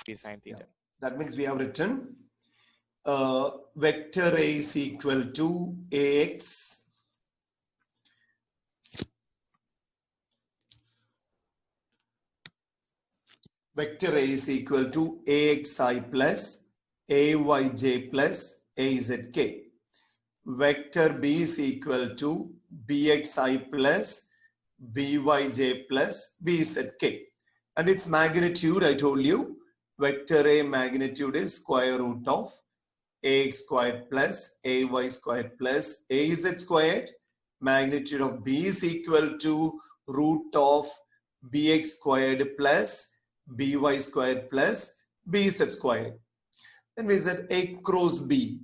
b sine theta. Yeah. That means we have written vector A is equal to AX vector A is equal to AXI plus AYJ plus AZK. Vector B is equal to BXI plus BYJ plus BZK. And its magnitude, I told you, vector A magnitude is square root of AX squared plus AY squared plus AZ squared. Magnitude of B is equal to root of BX squared plus BY squared plus BZ squared. Then we said A cross B,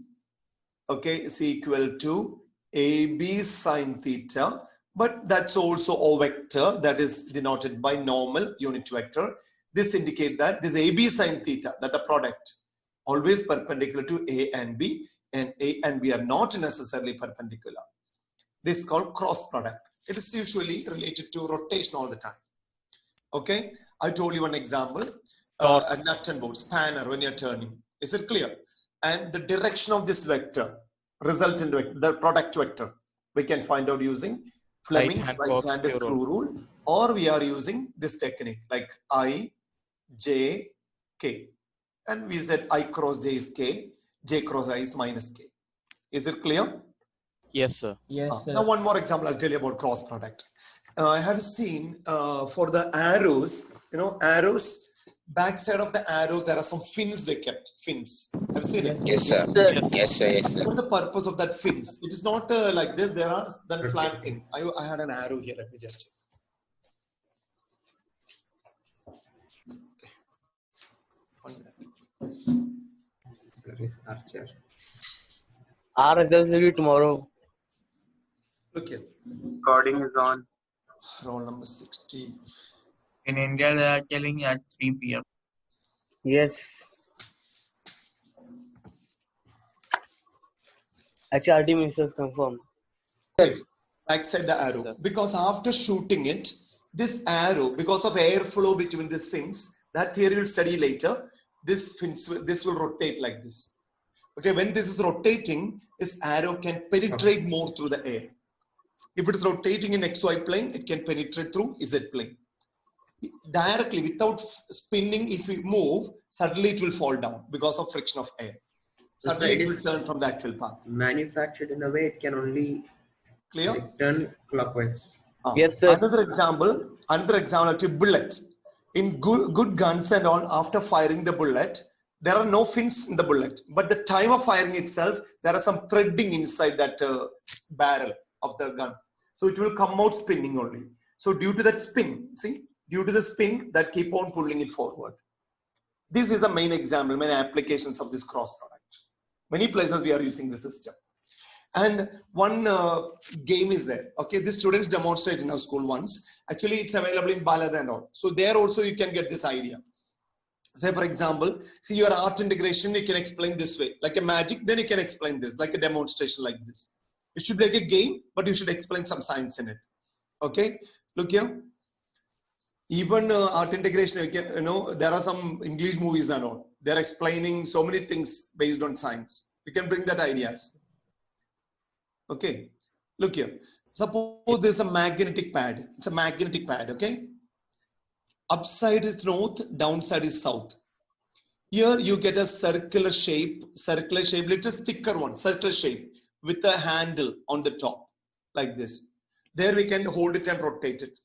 okay, is equal to AB sine theta, but that's also a vector that is denoted by normal unit vector. This indicates that this AB sine theta, that the product always perpendicular to A and B are not necessarily perpendicular. This is called cross product. It is usually related to rotation all the time. Okay, I told you one example, a nut and bolt, spanner when you're turning. Is it clear? And the direction of this vector, resultant vector, the product vector, we can find out using Fleming's right-handed screw rule, or we are using this technique like I, J, K. And we said I cross J is K, J cross I is minus K. Is it clear? Yes, sir. Yes, sir. Now one more example I'll tell you about cross product. I have seen for the arrows, arrows, backside of the arrows, there are some fins they kept, fins. Have you seen it? Yes, sir. Yes, sir. Yes, sir. What is the purpose of that fins? It is not like this, there are that flat thing. I had an arrow here, let me just check. Archer. Our results will be tomorrow. Look here. Recording is on. Roll number 60. In India, they are telling at 3 p.m. Yes. HRD ministers confirmed. Backside the arrow. Sir. Because after shooting it, this arrow, because of airflow between these fins, that theory will study later. This will rotate like this. Okay, when this is rotating, this arrow can penetrate more through the air. If it is rotating in XY plane, it can penetrate through Z plane. Directly, without spinning, if we move, suddenly it will fall down because of friction of air. Suddenly it will turn from the actual path. Manufactured in a way it can only Clear? turn clockwise. Yes, sir. Another example, to bullet. In good guns and all, after firing the bullet, there are no fins in the bullet. But the time of firing itself, there are some threading inside that barrel of the gun. So it will come out spinning only. So due to that spin, due to the spin, that keep on pulling it forward. This is the main example, main applications of this cross product. Many places we are using the system. And one game is there. Okay, the students demonstrate in our school once. Actually, it's available in Balad and all. So there also you can get this idea. Say for example, see your art integration, you can explain this way. Like a magic, then you can explain this, like a demonstration like this. It should be like a game, but you should explain some science in it. Okay, look here. Even art integration, you can, there are some English movies and all. They're explaining so many things based on science. You can bring that ideas. Okay, look here. Suppose there's a magnetic pad. It's a magnetic pad, okay? Upside is north, downside is south. Here you get a circular shape, little thicker one, circular shape with a handle on the top, like this. There we can hold it and rotate it.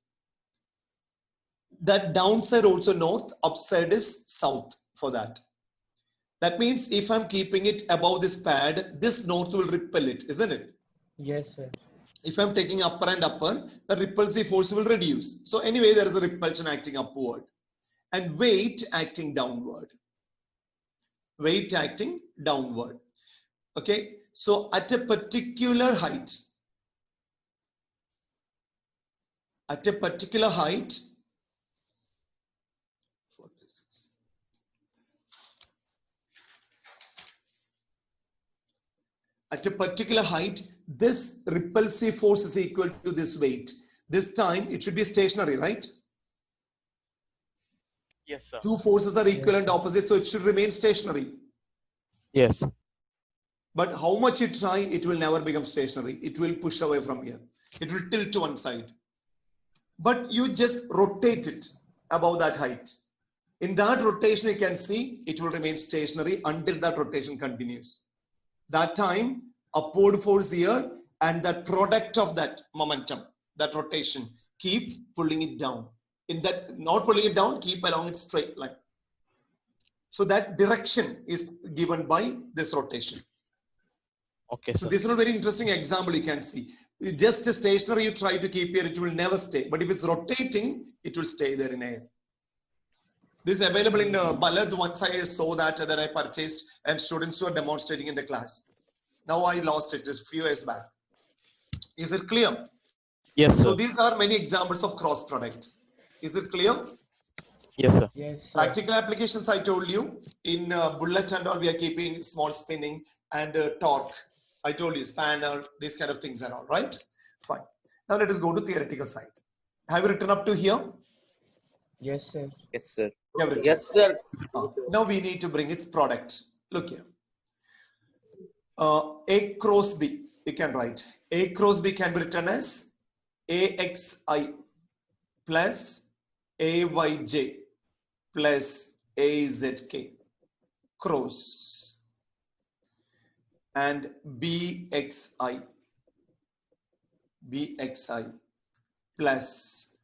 That downside also north, upside is south for that. That means if I'm keeping it above this pad, this north will repel it, isn't it? Yes, sir. If I'm taking upper and upper, the repulsive force will reduce. So anyway, there is a repulsion acting upward and weight acting downward. Weight acting downward. Okay, so at a particular height, at a particular height, this repulsive force is equal to this weight. This time it should be stationary, right? Yes, sir. Two forces are equal and opposite, so it should remain stationary. Yes. But how much you try, it will never become stationary. It will push away from here. It will tilt to one side. But you just rotate it above that height. In that rotation, you can see it will remain stationary until that rotation continues. That time, upward force here and the product of that momentum, that rotation, keep pulling it down. In that, not pulling it down, keep along its straight line. So that direction is given by this rotation. Okay, So sir. this is a very interesting example you can see. Just a stationary you try to keep here, it will never stay. But if it's rotating, it will stay there in air. This is available in Balad. Once I saw that I purchased and students were demonstrating in the class. Now I lost it just a few years back. Is it clear? Yes, sir. So these are many examples of cross product. Is it clear? Yes, sir. Yes, sir. Practical applications I told you. In bullet and all we are keeping small spinning and torque. I told you spanner, these kind of things are all right. Fine. Now let us go to theoretical side. Have you written up to here? Yes, sir. Yes, sir. You have written. Yes, sir. Now we need to bring its product. Look here. A cross B, you can write. A cross B can be written as AXI plus AYJ plus AZK cross and BXI plus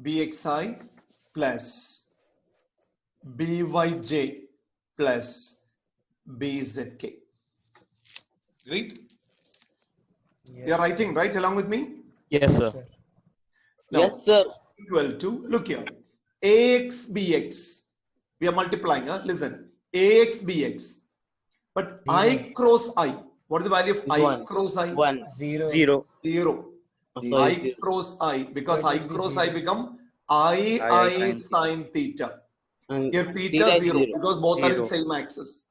BXI plus BYJ plus BZK. Great. Yes, You are writing right along with me? Yes, sir. sir. Now, Yes, sir. equal to, look here, AX BX. We are multiplying, listen, AX BX. But I cross I. What is the value of I One. cross I? 1. Zero. 0. 0. Sorry, I zero. cross I, because Why I did we cross zero? I become I sine theta. And Here theta is 0 because both are in Zero. same axis.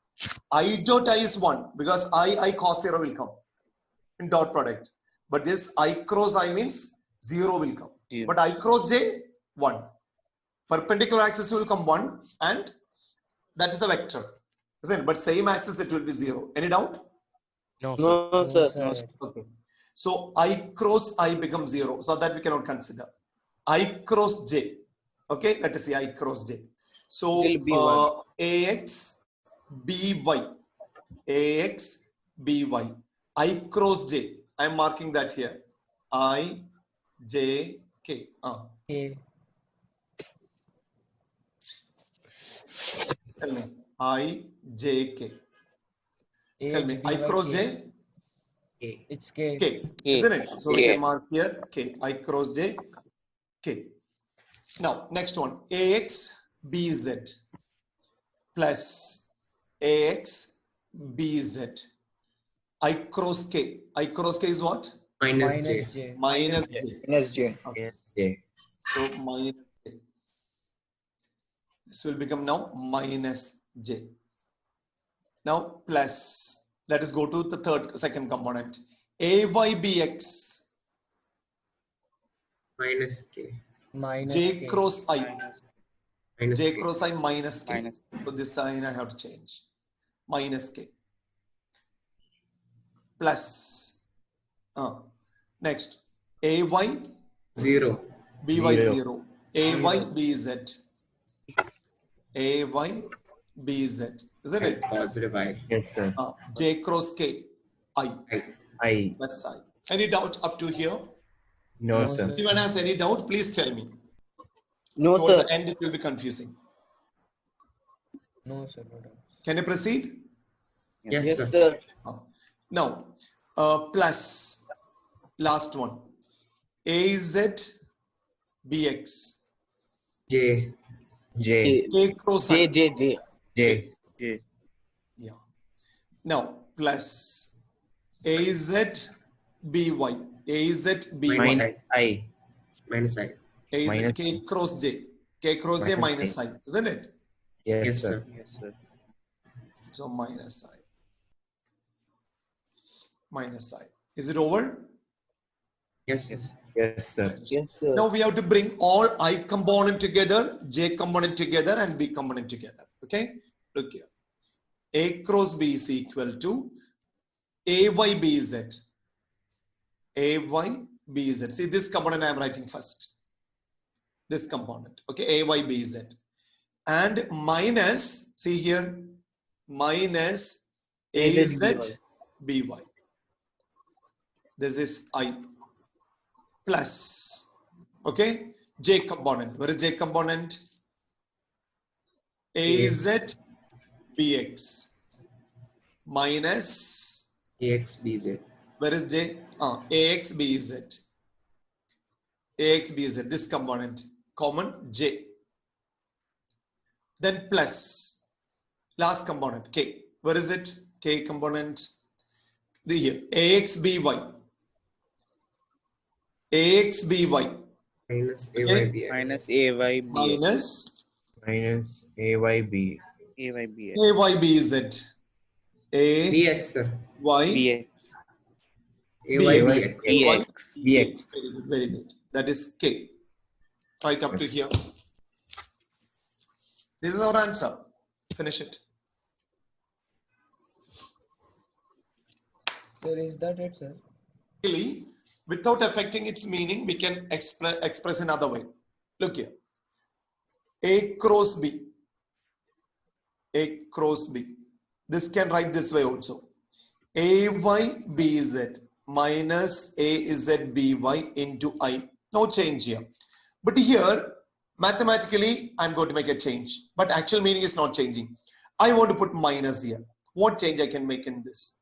I dot I is 1 because I cos 0 will come in dot product. But this I cross I means 0 will come. Zero. But I cross J 1. Perpendicular axis will come 1 and that is a vector. Isn't it? But same axis it will be 0. Any doubt? No, sir. No, No, sir. sir. No, sir. Okay. So I cross I becomes 0. So that we cannot consider. I cross J. Okay, let us see I cross J. So Will be 1. AX BY. AX BY. I cross J. I am marking that here. I J K. A. Tell me. I J K. A Tell me. I B by cross K. J. It's K. K. K. Isn't it? So we K. can mark here K. I cross J. K. Now next one. AX BZ plus AX BZ. I cross K. I cross K is what? Minus J. Minus J. Minus J. Okay. Yes. So minus J. This will become now minus J. Now plus. Let us go to the second component. AYBX. Minus K. Minus J K. cross I. Minus J K. cross I minus K. Minus. So this sign I have to change. Minus K. Plus. Next. AY. 0. BY Zero. 0. AY BZ. AY BZ. Isn't it? Positive I. Yes, sir. J cross K. I. I. Plus I. Any doubt up to here? No, No, sir. sir. If anyone has any doubt, please tell me. No, Towards sir. the end, it will be confusing. No, sir. No doubt. Can you proceed? Yes, Yes, sir. sir. Now, plus last one. AZ BX. J. J. K cross J, I. J, J. J. Yeah. Now, plus AZ BY. AZ BY. Minus I. Minus I. AZ minus- K cross J. K cross J Minus minus I. Isn't it? Yes, Yes, sir. sir. Yes, sir. So minus I. Minus I. Is it over? Yes. Yes, sir. Yes, sir. Now we have to bring all I component together, J component together, and B component together. Okay? Look here. A cross B is equal to AYBZ. AYBZ. See this component I am writing first. This component. Okay? AYBZ. And minus, see here, minus AZ BY. This is I. Plus, okay, J component. Where is J component? AZ BX minus, AX, BZ. where is J? AX BZ. AX BZ, this component, common J. Then plus, last component, K. Where is it? K component, the here, AX BY. AX BY. Minus Okay. AYBX. Minus AY Minus Minus AYB. AYBX. AYBZ. AY BX, sir. BX. AYBX. BX. BX. Very good, very good. That is K. Right up to here. This is our answer. Finish it. Sir, is that it, sir? Really, without affecting its meaning, we can express another way. Look here. A cross B. A cross B. This can write this way also. AYBZ minus AZBY into I. No change here. But here, mathematically, I'm going to make a change. But actual meaning is not changing. I want to put minus here. What change I can make in this?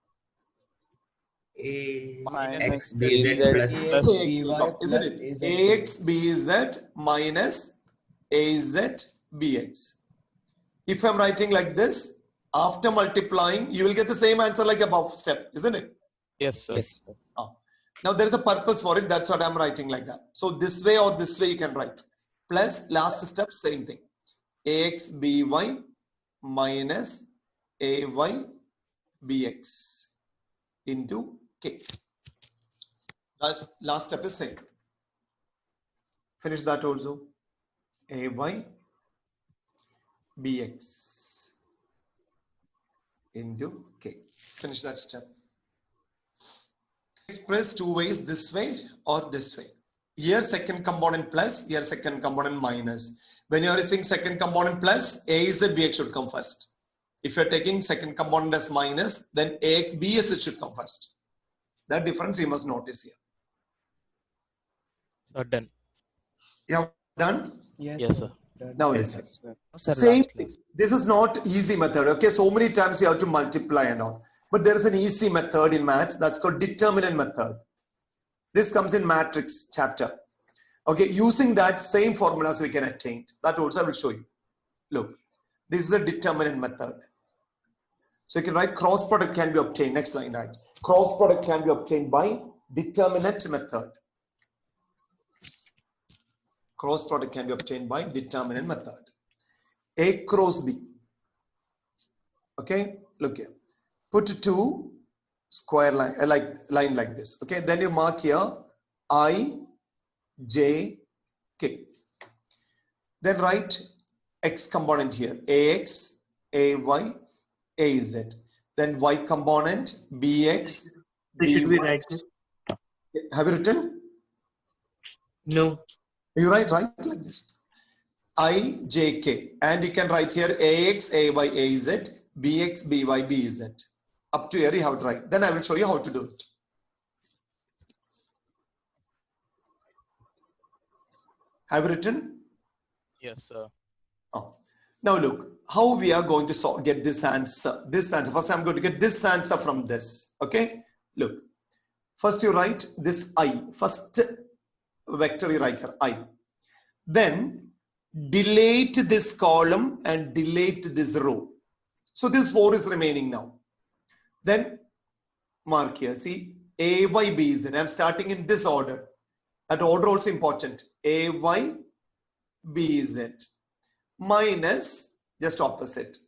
Minus BZ BZ plus Isn't it? AXBZ minus AZBX. If I'm writing like this, after multiplying, you will get the same answer like above step, isn't it? Yes, sir. Yes. Now there is a purpose for it. That's what I'm writing like that. So this way or this way you can write. Plus last step, same thing. AXBY minus AYBX into K. Last step is same. Finish that also. AYBX into K. Finish that step. Express two ways, this way or this way. Here second component plus, here second component minus. When you are using second component plus, AZBX should come first. If you are taking second component as minus, then AXBS should come first. That difference you must notice here. Sir, done. You have done? Yes, sir. Now Yes, listen. Sir, Same last thing. This is not easy method. Okay, so many times you have to multiply and all. But there is an easy method in maths that's called determinant method. This comes in matrix chapter. Okay, using that same formulas we can attain. That also I will show you. Look, this is the determinant method. So you can write cross product can be obtained. Next line, right? Cross product can be obtained by determinant method. Cross product can be obtained by determinant method. A cross B. Okay, look here. Put two square line, line like this. Okay, then you mark here I, J, K. Then write X component here. AX, AY, AZ. Then Y component, BX. Should we BY. write this? Have you written? No. You write like this. I, J, K. And you can write here AX, AY, AZ, BX, BY, BZ. Up to here you have to write. Then I will show you how to do it. Have you written? Yes, sir. Oh. Now look, how we are going to get this answer. This answer. First I'm going to get this answer from this. Okay? Look. First you write this I. First vector you write here I. Then delete this column and delete this row. So this 4 is remaining now. Then mark here. See AYBZ. I'm starting in this order. That order also important. AYBZ minus just opposite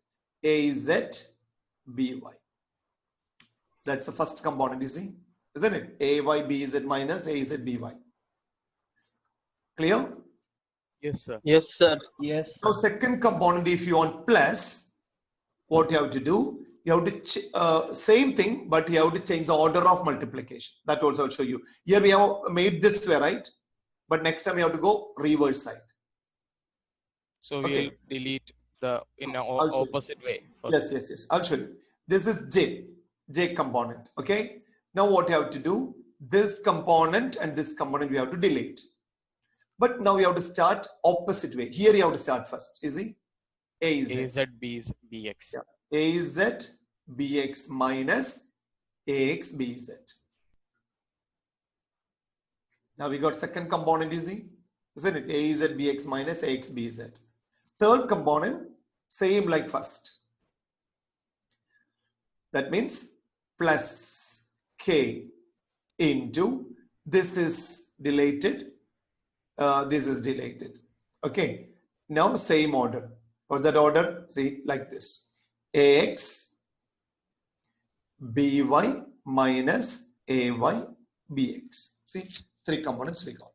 AZBY. That's the first component, you see. isn't it? AY BZ minus AZ BY. Clear? Yes, sir. Yes, sir. Yes. Now, second component, if you want plus, what you have to do? You have to same thing, but you have to change the order of multiplication. That also I'll show you. Here we have made this way, right? But next time you have to go reverse side. So Okay. we'll delete the in an I'll show you. opposite way. Yes. I'll show you. This is J component. Okay. Now what you have to do? This component and this component we have to delete. But now we have to start opposite way. Here you have to start first. You see? AZ. AZ BX. Yeah. AZ BX minus AX BZ. Now we got second component, you see? Isn't it? AZ BX minus AX BZ. Third component, same like first. That means plus K into, this is deleted, this is deleted. Okay. Now same order. Or that order, see, like this. AX BY minus AY BX. See, three components we got.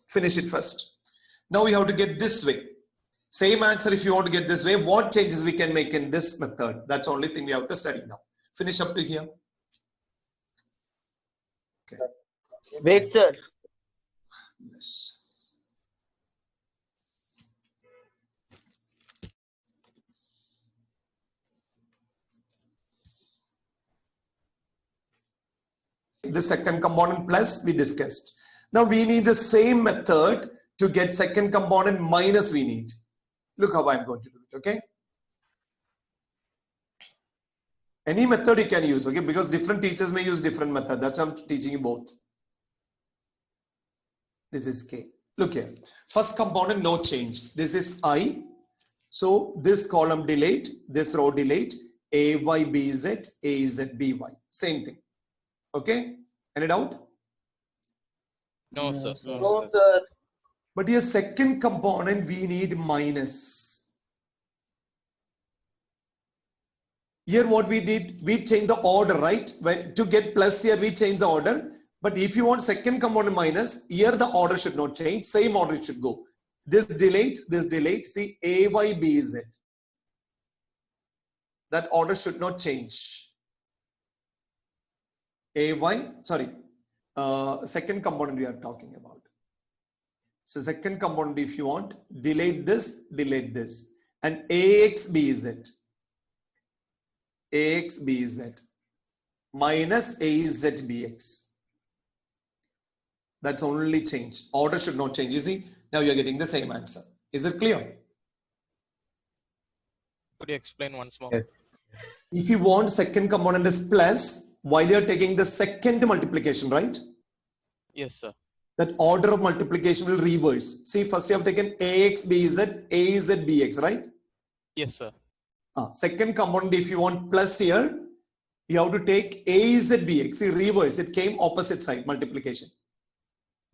Finish it first. Now we have to get this way. Same answer if you want to get this way. What changes we can make in this method? That's the only thing we have to study now. Finish up to here. Okay. Wait, sir. Yes. The second component plus we discussed. Now we need the same method to get second component minus we need. Look how I'm going to do it, okay? Any method you can use, okay? Because different teachers may use different method. That's why I'm teaching you both. This is K. Look here. First component, no change. This is I. So this column delete, this row delete, AY, BZ, AZ, BY. Same thing. Okay? Any doubt? No, sir. No, sir. But here second component we need minus. Here what we did, we changed the order, right? When to get plus here we change the order. But if you want second component minus, here the order should not change. Same order it should go. This delete. See AY, BZ. That order should not change. Second component we are talking about. So second component, if you want, delete this, and AX, BZ minus AZ, BX. That's only change. Order should not change. You see, now you are getting the same answer. Is it clear? Could you explain once more? Yes. If you want second component is plus, while you are taking the second multiplication, right? Yes, sir. That order of multiplication will reverse. See, first you have taken AX, BZ, AZ, BX, right? Yes, sir. Second component, if you want plus here, you have to take AZ, BX. See, reverse. It came opposite side multiplication.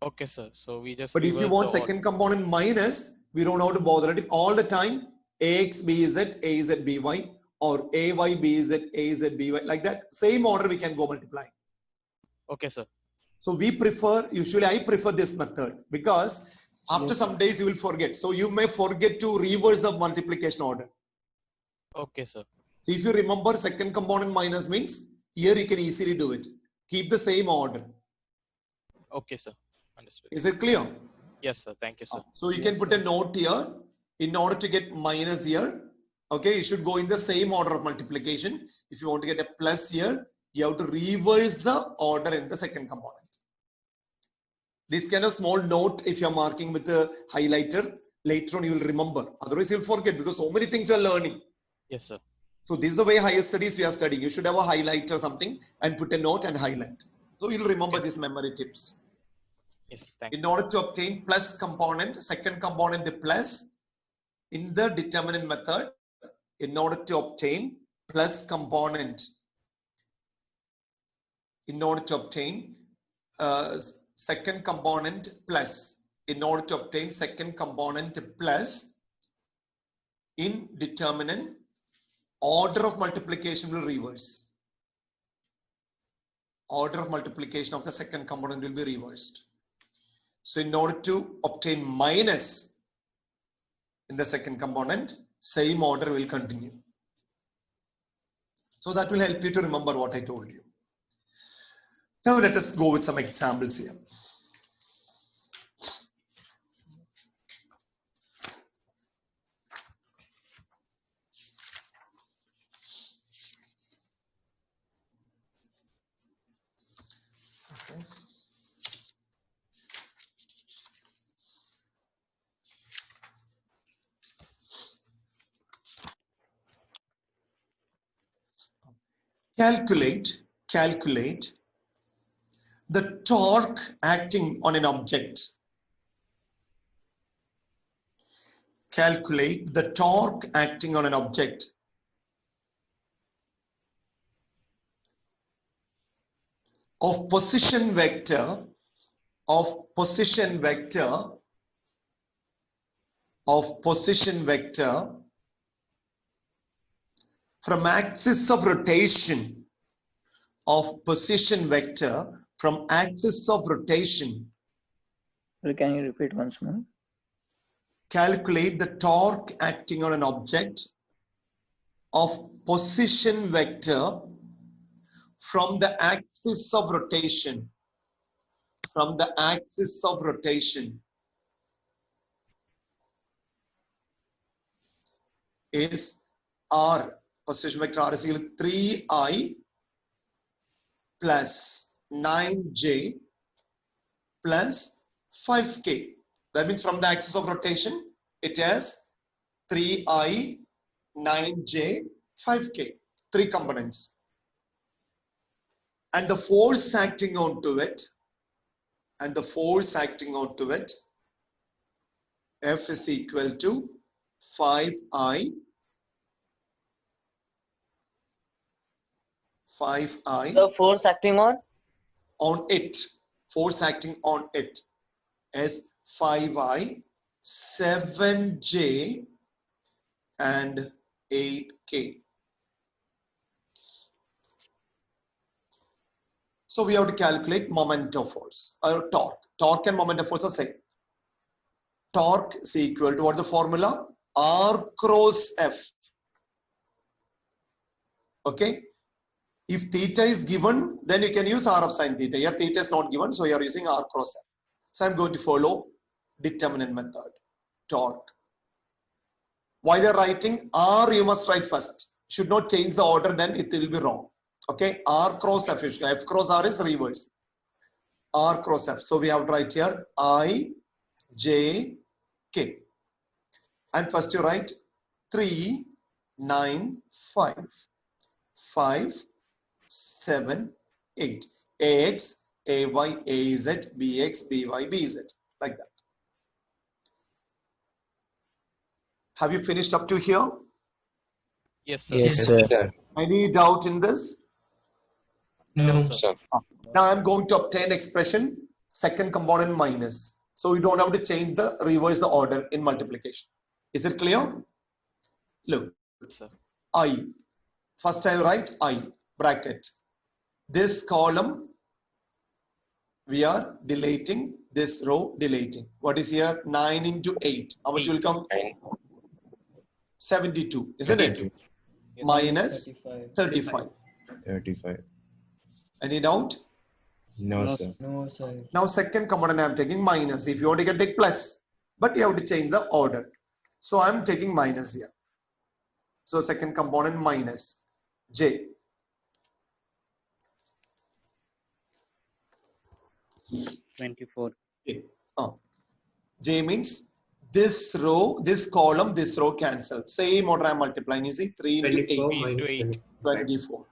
Okay, sir. So we just. But if you reverse want the second component minus, we don't have to bother it all the time. AX, BZ, AZ, BY, or AY, BZ, AZ, BY, like that. Same order we can go multiply. Okay, sir. So we prefer, usually I prefer this method because after some days you will forget. So you may forget to reverse the multiplication order. Okay, sir. So if you remember second component minus means, here you can easily do it. Keep the same order. Okay, sir. Understood. Is it clear? Yes, sir. Thank you, sir. So you can put a note here in order to get minus here. Okay, you should go in the same order of multiplication. If you want to get a plus here, you have to reverse the order in the second component. This kind of small note, if you're marking with a highlighter, later on you will remember. Otherwise you'll forget because so many things you're learning. Yes, sir. So this is the way higher studies we are studying. You should have a highlighter or something and put a note and highlight. So you'll remember these memory tips. Yes, thank you. In order to obtain plus component, second component the plus, in the determinant method, in order to obtain plus component, in order to obtain second component plus, in order to obtain second component plus, in determinant, order of multiplication will reverse. order of multiplication of the second component will be reversed. So in order to obtain minus in the second component, same order will continue. So that will help you to remember what I told you. Now let us go with some examples here. Okay. Calculate the torque acting on an object. Calculate the torque acting on an object of position vector from axis of rotation from axis of rotation. Can you repeat once more? Calculate the torque acting on an object of position vector from the axis of rotation. Is R. Position vector R is equal to 3I plus 9J plus 5K. That means from the axis of rotation, it has 3I, 9J, 5K. 3 components. And the force acting onto it, F is equal to 5I The force acting on? on it, force acting on it is 5I, 7J and 8K. So we have to calculate moment of force or torque. Torque and moment of force are same. Torque is equal to what the formula? R cross F. Okay. If theta is given, then you can use R of sine theta. Here theta is not given, so you are using R cross F. So I'm going to follow determinant method. Torque. While you're writing R, you must write first. Should not change the order, then it will be wrong. Okay, R cross F. F cross R is reverse. R cross F. So we have to write here I, J, K. And first you write 3, 9, 5. 5, 7, 8. AX, AY, AZ, BX, BY, BZ. Like that. Have you finished up to here? Yes, sir. Yes, Sir. Any doubt in this? No, sir. Now I'm going to obtain expression second component minus. So you don't have to change reverse the order in multiplication. Is it clear? Look, Yes, sir. I. First I write I bracket. This column we are deleting, this row deleting. What is here? 9 into 8. How much will come? 72, isn't it? Minus 35. 35. Any doubt? No, sir. No, sir. Now second component I am taking minus. If you want, you can take plus, but you have to change the order. So I am taking minus here. So second component minus J. J means this row, this column, this row cancel. Same order I am multiplying. You see 3 into 8, 24 8 minus to 8. 24.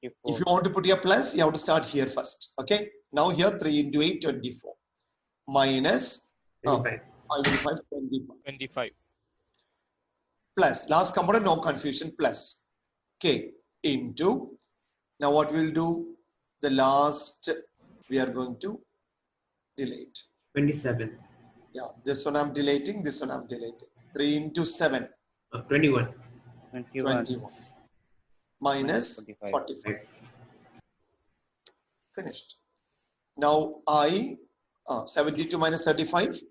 If you want to put your plus, you have to start here first. Okay. Now here 3 into 8, 24. Minus 25. 25, 25. 25. Plus, last component, no confusion, plus K into, now what we'll do, the last, we are going to delete. 27. Yeah, this one I'm deleting, this one I'm deleting. 3 into 7, 21. 21. Minus 45. Finished. Now I, 72 minus 35,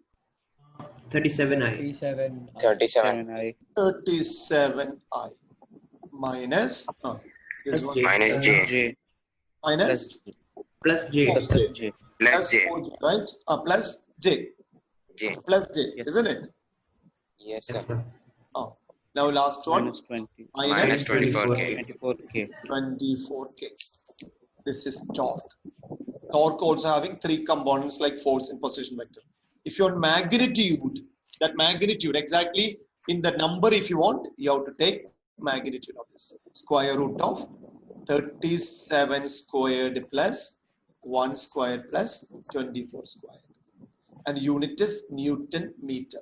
37i. 37i 37I minus Plus J. Minus J. J minus Plus J. plus J. Plus J. 4J, right? Plus J. J. Plus J, Yes. isn't it? Yes, Yes, sir. sir. Now last one, Minus 20. minus 24K. 24K. 24K. This is torque. Torque also having three components like force and position vector. If your magnitude, that magnitude exactly in the number if you want, you have to take magnitude of this. Square root of 37 squared plus 1 squared plus 24 squared. And unit is Newton meter.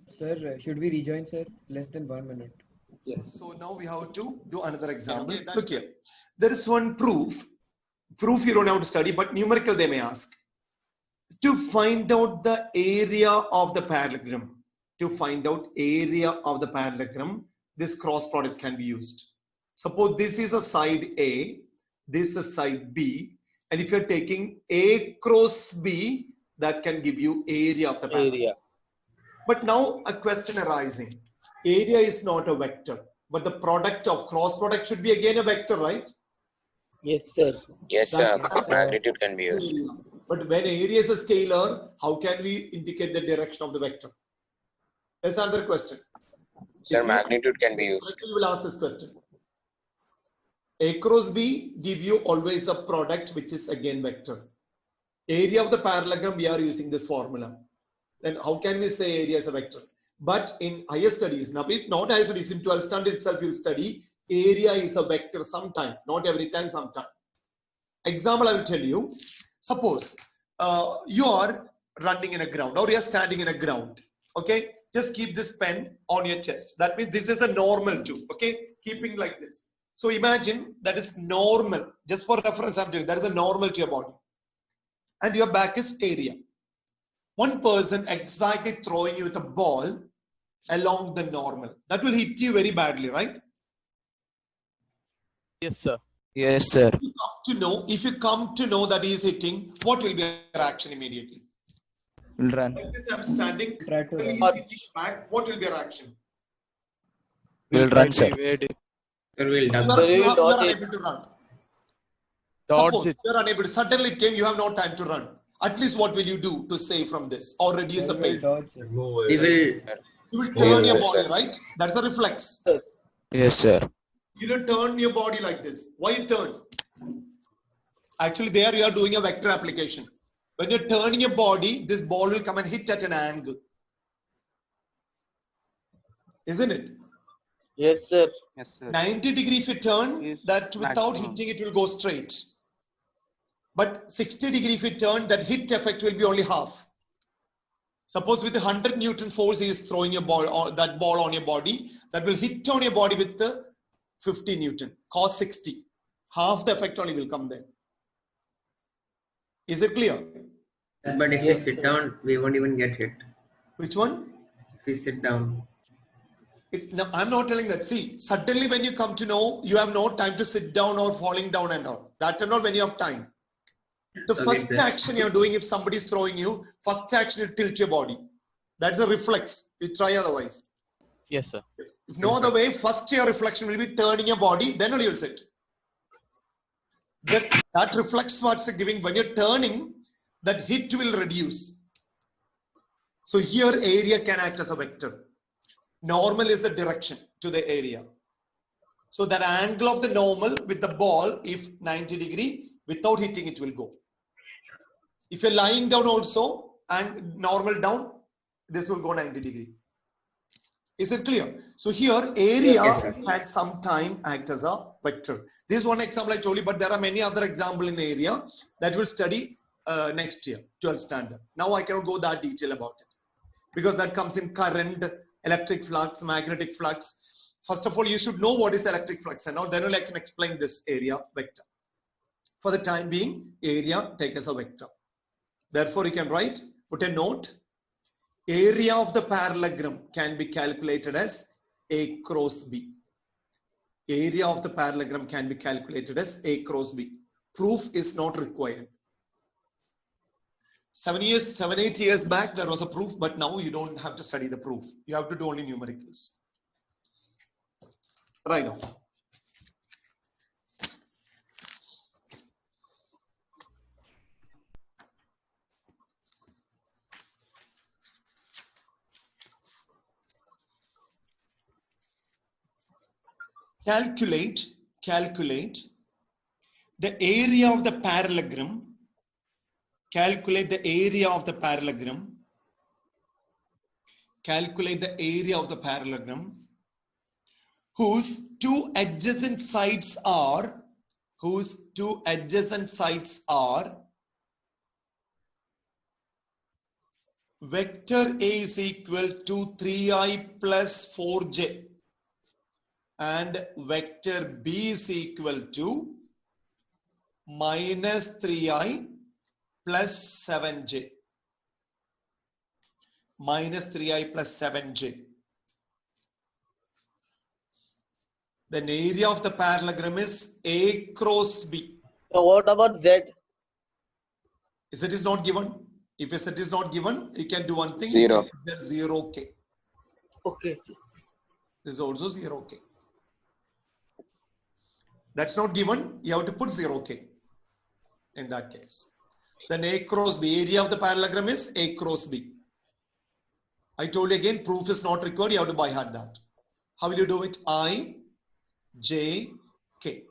Sir, should we rejoin, sir? Less than 1 minute. Yes. So now we have to do another example. Look here. There is one proof. Proof you don't have to study, but numerical they may ask. To find out the area of the parallelogram. To find out area of the parallelogram, this cross product can be used. Suppose this is a side A, this is side B, and if you're taking A cross B, that can give you area of the parallelogram. But now a question arising. Area is not a vector, but the product of cross product should be again a vector, right? Yes, sir. Yes, sir. Because magnitude can be used. But when area is a scalar, how can we indicate the direction of the vector? That's another question. Sir, magnitude can be used. We will ask this question. A cross B give you always a product which is again vector. Area of the parallelogram, we are using this formula. Then how can we say area is a vector? But in higher studies, now not higher studies, in 12th standard itself you'll study area is a vector sometime, not every time, sometime. Example I will tell you. Suppose you are running in a ground or you are standing in a ground. Okay, just keep this pen on your chest. That means this is a normal too. Okay, keeping like this. So imagine that is normal. Just for reference, I'm doing that is a normal to your body, and your back is area. One person exactly throwing you with a ball along the normal. That will hit you very badly, right? Yes, sir. Yes, sir. If you come to know that he is hitting, what will be your action immediately? We'll run. Like this, I'm standing, Try to he is run. hitting back, what will be your action? We'll run, sir. Sir, we'll You dodge. are, So you you are, you dodge are it. unable to run. Dodge Suppose it. you are unable to, suddenly it came, you have no time to run. At least what will you do to save from this or reduce the We will pain? dodge, sir. We will. You will turn your Yes, body, sir. right? That's a reflex. Yes, sir. You will turn your body like this. Why you turn? Actually, there you are doing a vector application. When you're turning your body, this ball will come and hit at an angle. Isn't it? Yes, sir. Yes, sir. 90 degree if you turn, Yes, that without maximum. hitting it will go straight. But 60 degree if you turn, that hit effect will be only half. Suppose with 100 Newton force he is throwing your ball or that ball on your body, that will hit on your body with the 50 Newton, cos 60. Half the effect only will come there. Is it clear? But if we sit down, we won't even get hit. Which one? If we sit down. No, I'm not telling that. See, suddenly when you come to know, you have no time to sit down or falling down and all. That and all when you have time. The Okay, first sir. action you're doing, if somebody is throwing you, first action is tilt your body. That's a reflex. You try otherwise. Yes, sir. If no other way, first your reflection will be turning your body, then only you'll sit. That reflex what's giving, when you're turning, that hit will reduce. So here area can act as a vector. Normal is the direction to the area. So that angle of the normal with the ball, if 90 degree, without hitting it will go. If you're lying down also and normal down, this will go 90 degree. Is it clear? So here area Yes, sir. at some time act as a vector. This is one example I told you, but there are many other examples in area that we'll study next year, 12th standard. Now I cannot go that detail about it because that comes in current, electric flux, magnetic flux. First of all, you should know what is electric flux and now then I can explain this area vector. For the time being, area take as a vector. Therefore, you can write, put a note. Area of the parallelogram can be calculated as A cross B. Area of the parallelogram can be calculated as A cross B. proof is not required. 7-8 years back, there was a proof, but now you don't have to study the proof. You have to do only numericals. Right now. Calculate the area of the parallelogram. Calculate the area of the parallelogram. Calculate the area of the parallelogram whose two adjacent sides are vector A is equal to 3i plus 4j and vector B is equal to minus 3i plus 7j. Minus 3i plus 7j. Then area of the parallelogram is A cross B. So what about Z? Z is not given. If Z is not given, you can do one thing. 0. There's 0k. Okay, sir. This is also 0k. That's not given. You have to put 0k in that case. Then A cross B. Area of the parallelogram is A cross B. I told you again, proof is not required. You have to by heart that. How will you do it? I, J, K.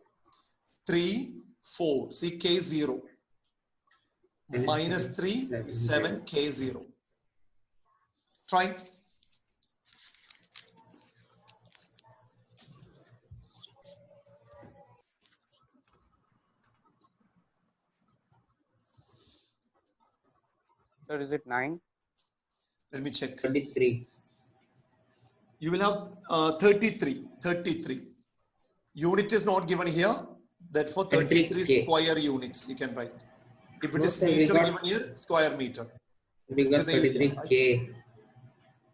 3, 4. See K 0. Minus 3, 7, K 0. Try. Sir, is it 9? Let me check. 23. You will have 33. Unit is not given here. Therefore, 33 33K. square units you can write. If it No, is sir, we meter got- given here, square meter. We got Because area, 33K.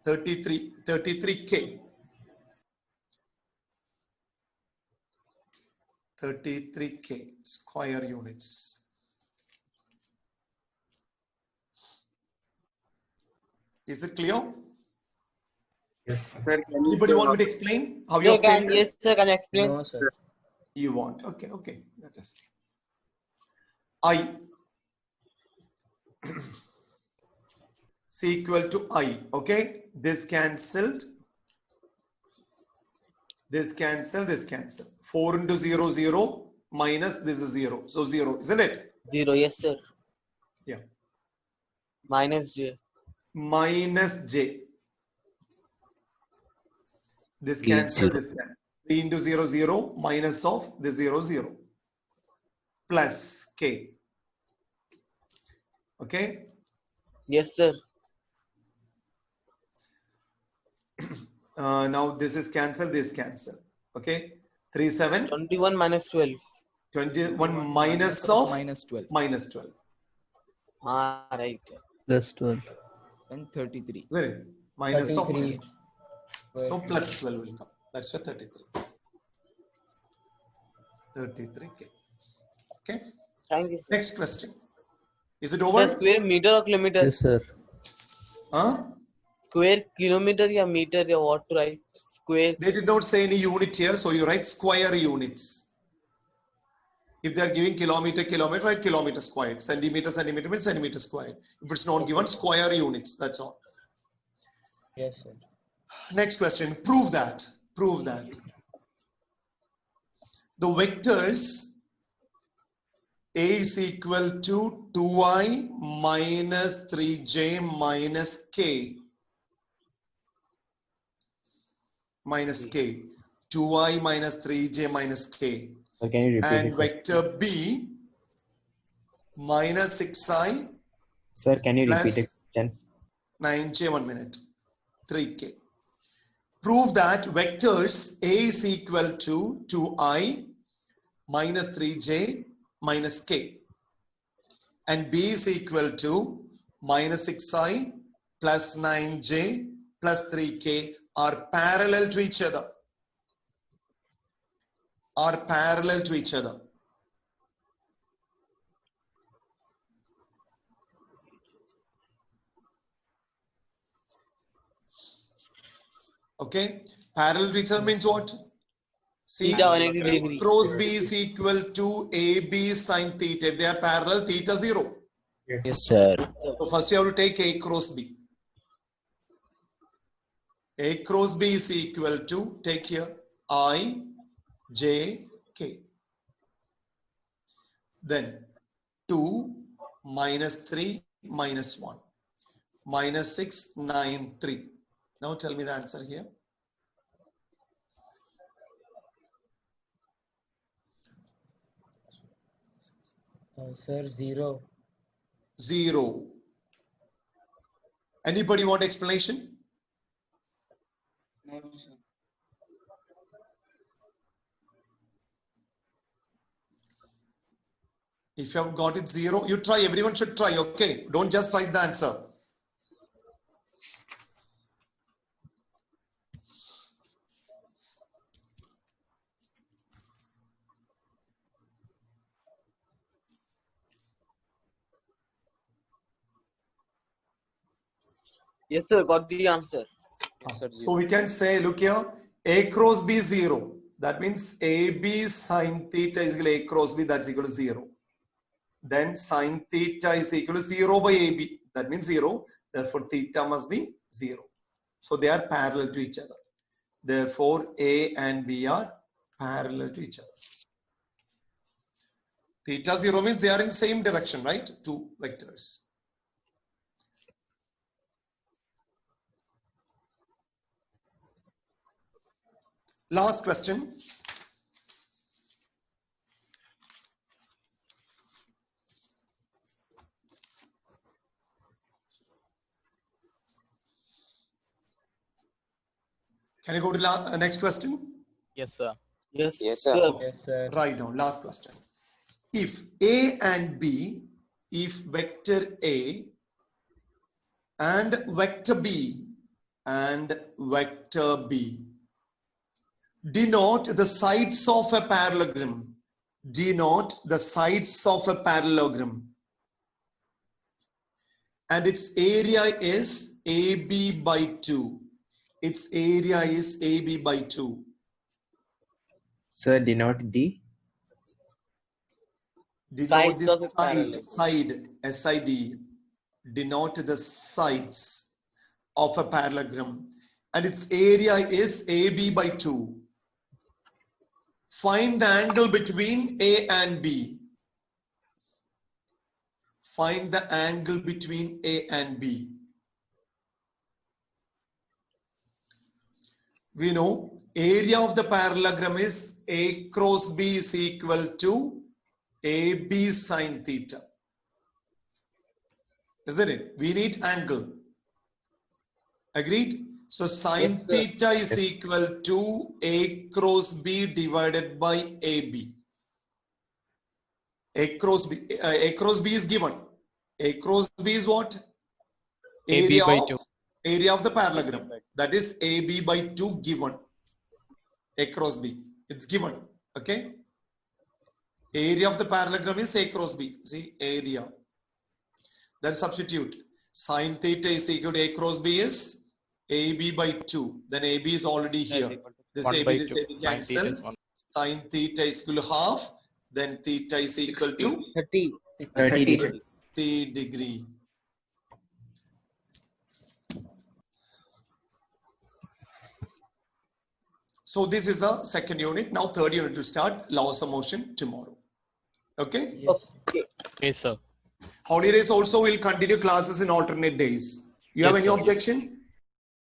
33K. 33K square units. Is it clear? Yes. Sir, can you Anybody show want how- me to explain how you Yeah, obtained can, it? yes, sir. Can I explain? No, sir. You want. Okay. Let us see. I is equal to I. Okay. This cancelled. This cancel. 4 into 0, 0 minus this is 0. So 0, isn't it? 0, yes, sir. Yeah. Minus J. Minus j. This Again, cancel. 0. This cancel. 3 into 0, 0 minus of the 0, 0 plus k. Okay. Yes, sir. Now this is cancel. This cancel. Okay. 3, 7. 21 minus 12. 21 minus of minus 12 minus 12. Ah, right. plus 12 and 33. Isn't it? Minus of 33. minus. So plus 12 will come. That's why 33. 33k. Okay. Thank you, sir. Next question. Is it Sir, over? square meter or kilometer? Yes, sir. Huh? Square kilometer or meter or what to write? Square. They did not say any unit here, so you write square units. If they are giving kilometer, write kilometer squared. Centimeter means centimeter squared. If it's not given, square units. That's all. Yes, sir. Next question. Prove that. The vectors A is equal to 2i minus 3j minus k. Minus k. 2i minus 3j minus k. Sir, can you repeat And it? vector B minus 6i Sir, can you plus repeat it? 10. 9j, 1 minute, 3k. Prove that vectors A is equal to 2i minus 3j minus k and B is equal to minus 6i plus 9j plus 3k are parallel to each other. Okay. Parallel to each other means what? See, Theta 180 A degree. cross B is equal to AB sine theta. If they are parallel, theta 0. Yes, sir. So first you have to take A cross B. A cross B is equal to, take here, I, J, K. Then 2 minus 3 minus 1. Minus 6, 9, 3. Now tell me the answer here. Sir, 0. 0. Anybody want explanation? No, sir. If you have got it 0, you try. Everyone should try. Okay. Don't just write the answer. Yes, sir. Got the answer. Yes, sir. So we can say, look here, A cross B 0. That means AB sine theta is equal to A cross B, that's equal to 0. Then sine theta is equal to 0 by AB. That means 0. Therefore, theta must be 0. So they are parallel to each other. Therefore, A and B are parallel to each other. Theta 0 means they are in same direction, right? Two vectors. Last question. Can you go to next question? Yes, sir. Yes, Yes, sir. sir. Yes, sir. Write down last question. If A and B, if vector A and vector B and vector B denote the sides of a parallelogram, denote the sides of a parallelogram, and its area is AB by 2. Its area is AB by 2. Sir, denote the Denote Sides of the a parallel. side, S-I-D, denote the sides of a parallelogram, and its area is AB by 2. Find the angle between A and B. Find the angle between A and B. We know area of the parallelogram is A cross B is equal to AB sine theta. Isn't it? We need angle. Agreed? So sine Yes, sir. theta is equal to A cross B divided by AB. A cross B is given. A cross B is what? AB by 2. Area of the parallelogram. That is AB by 2 given. A cross B. It's given. Okay? Area of the parallelogram is A cross B. See, area. Then substitute. Sine theta is equal to A cross B is AB by 2. Then AB is already here. This 1 AB, by this 2. AB Sine cancel. theta is 1. Sine theta is equal to half. Then theta is equal to 30. 30. 30 degree. So this is the second unit. Now third unit will start. Laws of motion tomorrow. Okay. Yes. Yes, sir. Holidays also will continue classes in alternate days. You have Yes, any sir. objection?